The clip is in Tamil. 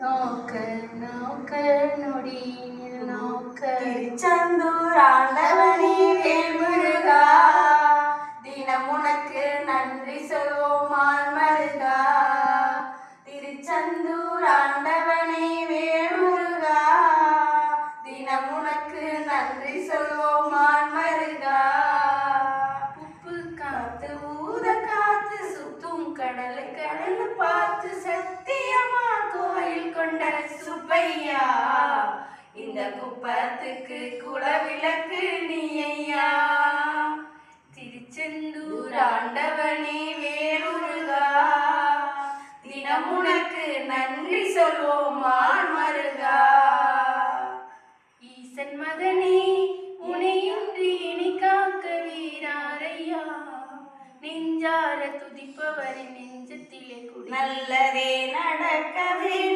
நோக்க நோக்க நொடியில் நோக்க திருச்செந்தூர் ஆண்டவனே வேல்முருகா, தினம் உனக்கு நன்றி சொல்வோம் ஆன்மருகா. திருச்செந்தூர் ஆண்டவனே வேல்முருகா, தினம் உனக்கு நன்றி சொல்வோம் ஆன்மருகா. உப்பு காத்து ஊத காத்து சுத்தும் கடலை கடல் பார்த்து சத்தியமா கோயில் கொண்ட சுப்பையா, இந்த குப்பத்துக்கு குலவிளக்கு நீ ஐயா. திருச்செந்தூர் ஆண்டவனே வேல்முருகா, தினம் உனக்கு நன்றி சொல்வோம் ஆன்மருகா. ஈசன் மகனே உனையின்றி இனி காக்க வீராரையா, நெஞ்சார துதிப்பவரின் நெஞ்சத்திலே குடி நல்லதே நடக்கவே